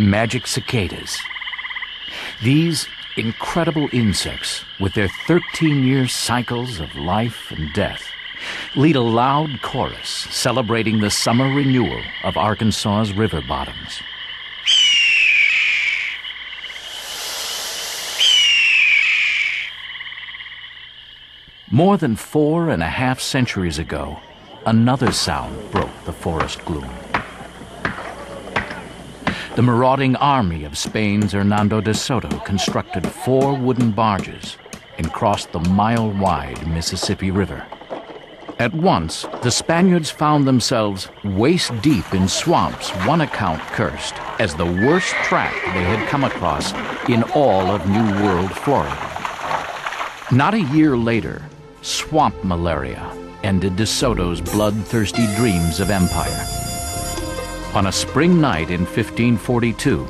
magic cicadas. These incredible insects, with their 13-year cycles of life and death, lead a loud chorus celebrating the summer renewal of Arkansas's river bottoms. More than 4.5 centuries ago, another sound broke the forest gloom. The marauding army of Spain's Hernando de Soto constructed 4 wooden barges and crossed the mile-wide Mississippi River. At once, the Spaniards found themselves waist-deep in swamps one account cursed as the worst track they had come across in all of New World Florida. Not a year later, swamp malaria ended De Soto's bloodthirsty dreams of empire. On a spring night in 1542,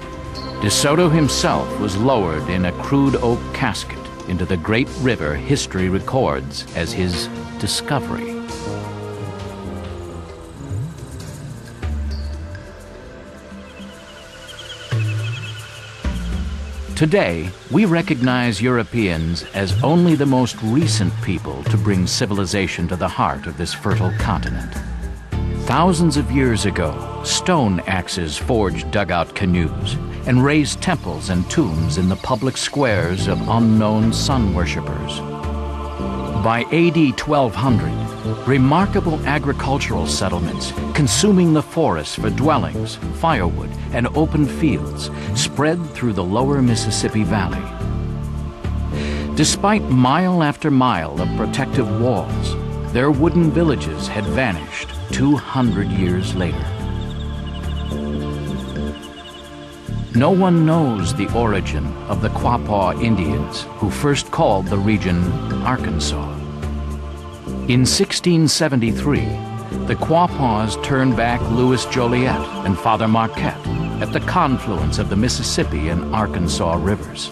De Soto himself was lowered in a crude oak casket into the great river history records as his discovery. Today, we recognize Europeans as only the most recent people to bring civilization to the heart of this fertile continent. Thousands of years ago, stone axes forged dugout canoes and raised temples and tombs in the public squares of unknown sun worshippers. By AD 1200, remarkable agricultural settlements consuming the forests for dwellings, firewood, and open fields spread through the lower Mississippi Valley. Despite mile after mile of protective walls, their wooden villages had vanished 200 years later. No one knows the origin of the Quapaw Indians who first called the region Arkansas. In 1673, the Quapaws turned back Louis Joliet and Father Marquette at the confluence of the Mississippi and Arkansas rivers.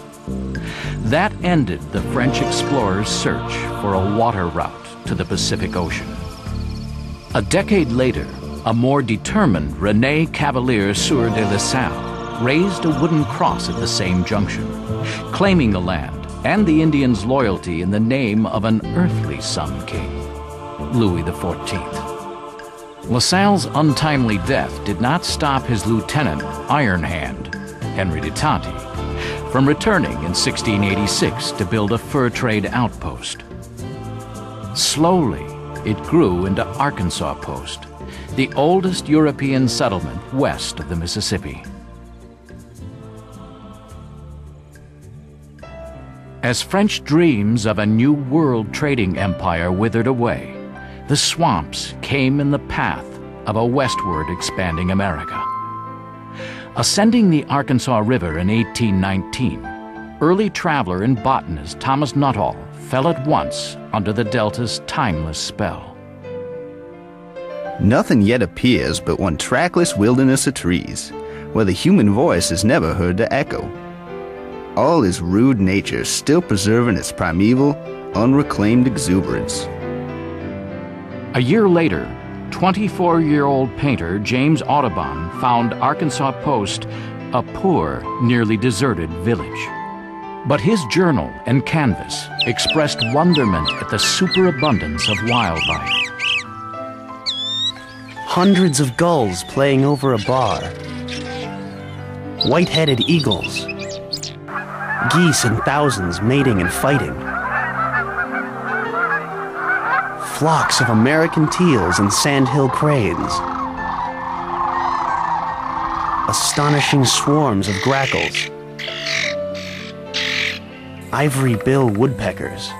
That ended the French explorers' search for a water route to the Pacific Ocean. A decade later, a more determined René Cavalier Sieur de La Salle raised a wooden cross at the same junction, claiming the land and the Indians' loyalty in the name of an earthly sun king, Louis XIV. La Salle's untimely death did not stop his lieutenant, Iron Hand, Henry de Tonty, from returning in 1686 to build a fur trade outpost. Slowly, it grew into Arkansas Post, the oldest European settlement west of the Mississippi. As French dreams of a new world trading empire withered away, the swamps came in the path of a westward expanding America. Ascending the Arkansas River in 1819, early traveler and botanist Thomas Nuttall fell at once under the Delta's timeless spell. Nothing yet appears but one trackless wilderness of trees, where the human voice is never heard to echo. All is rude nature still preserving its primeval, unreclaimed exuberance. A year later, 24-year-old painter James Audubon found Arkansas Post a poor, nearly deserted village. But his journal and canvas expressed wonderment at the superabundance of wildlife. Hundreds of gulls playing over a bar. White-headed eagles. Geese in thousands mating and fighting. Flocks of American teals and sandhill cranes. Astonishing swarms of grackles. Ivory bill woodpeckers.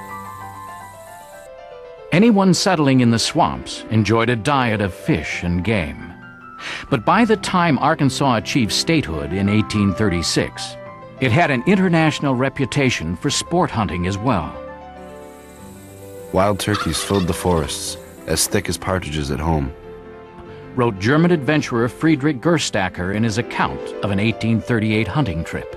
Anyone settling in the swamps enjoyed a diet of fish and game. But by the time Arkansas achieved statehood in 1836, it had an international reputation for sport hunting as well. Wild turkeys filled the forests, as thick as partridges at home, wrote German adventurer Friedrich Gerstacker in his account of an 1838 hunting trip.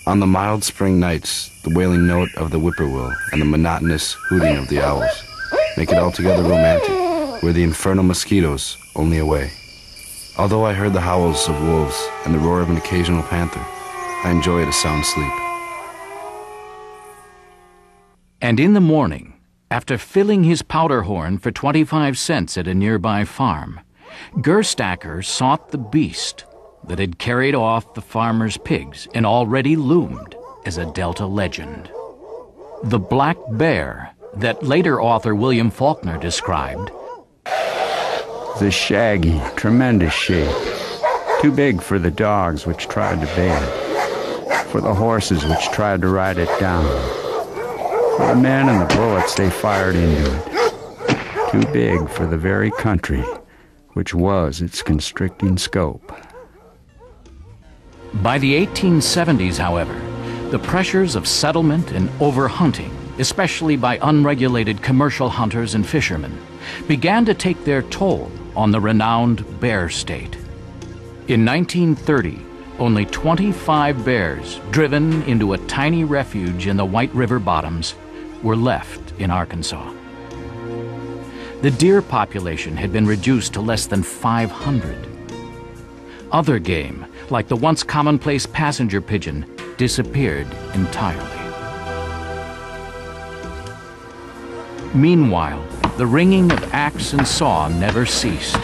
On the mild spring nights, the wailing note of the whippoorwill and the monotonous hooting of the owls make it altogether romantic. where the infernal mosquitoes only away. Although I heard the howls of wolves and the roar of an occasional panther, I enjoyed a sound sleep. And in the morning, after filling his powder horn for 25 cents at a nearby farm, Gerstacker sought the beast that had carried off the farmer's pigs and already loomed as a Delta legend. The black bear that later author William Faulkner described. The shaggy, tremendous shape, too big for the dogs which tried to bear it, for the horses which tried to ride it down, for the men and the bullets they fired into it, too big for the very country which was its constricting scope. By the 1870s, however, the pressures of settlement and overhunting, especially by unregulated commercial hunters and fishermen, began to take their toll on the renowned bear state. In 1930, only 25 bears, driven into a tiny refuge in the White River bottoms, were left in Arkansas. The deer population had been reduced to less than 500. Other game, like the once commonplace passenger pigeon, disappeared entirely. Meanwhile, the ringing of axe and saw never ceased.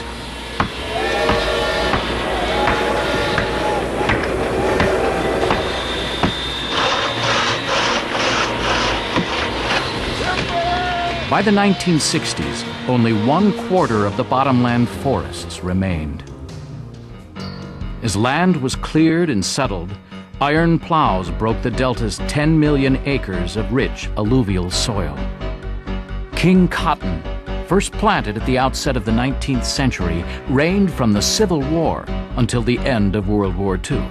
By the 1960s, only 1/4 of the bottomland forests remained. As land was cleared and settled, iron plows broke the Delta's 10 million acres of rich alluvial soil. King cotton, first planted at the outset of the 19th century, reigned from the Civil War until the end of World War II.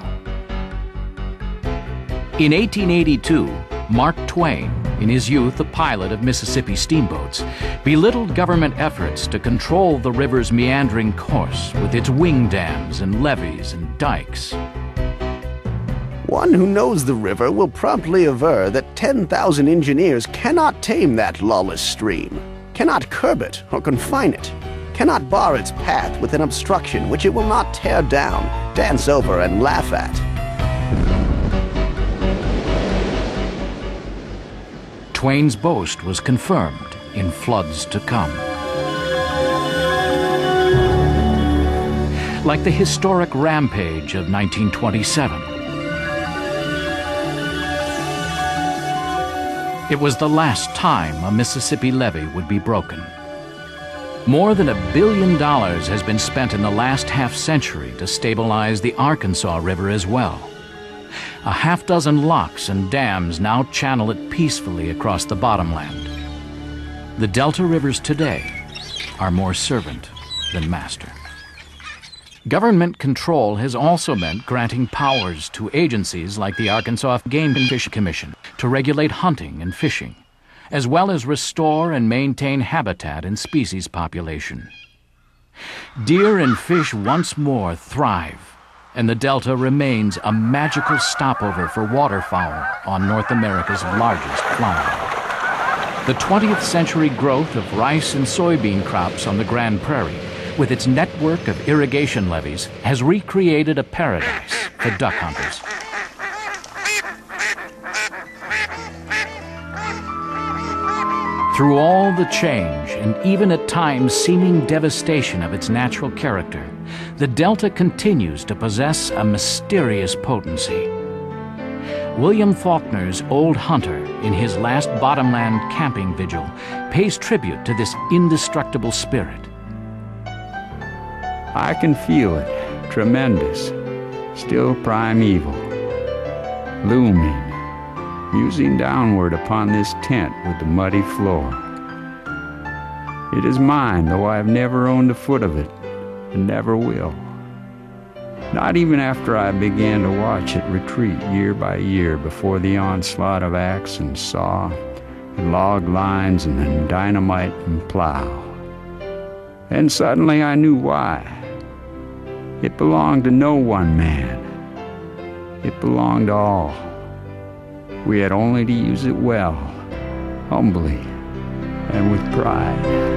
In 1882, Mark Twain, in his youth a pilot of Mississippi steamboats, belittled government efforts to control the river's meandering course with its wing dams and levees and dikes. One who knows the river will promptly aver that 10,000 engineers cannot tame that lawless stream, cannot curb it or confine it, cannot bar its path with an obstruction which it will not tear down, dance over, and laugh at. Twain's boast was confirmed in floods to come. Like the historic rampage of 1927. It was the last time a Mississippi levee would be broken. More than $1 billion has been spent in the last half-century to stabilize the Arkansas River as well. A half-dozen locks and dams now channel it peacefully across the bottomland. The Delta rivers today are more servant than master. Government control has also meant granting powers to agencies like the Arkansas Game and Fish Commission to regulate hunting and fishing, as well as restore and maintain habitat and species population. Deer and fish once more thrive, and the Delta remains a magical stopover for waterfowl on North America's largest flower. The 20th century growth of rice and soybean crops on the Grand Prairie, with its network of irrigation levees, has recreated a paradise for duck hunters. Through all the change and even at times seeming devastation of its natural character, the Delta continues to possess a mysterious potency. William Faulkner's Old Hunter, in his last bottomland camping vigil, pays tribute to this indestructible spirit. I can feel it, tremendous, still primeval, looming, musing downward upon this tent with the muddy floor. It is mine, though I have never owned a foot of it, and never will. Not even after I began to watch it retreat year by year before the onslaught of axe and saw, and log lines and then dynamite and plow. And suddenly I knew why. It belonged to no one man. It belonged to all. We had only to use it well, humbly, and with pride.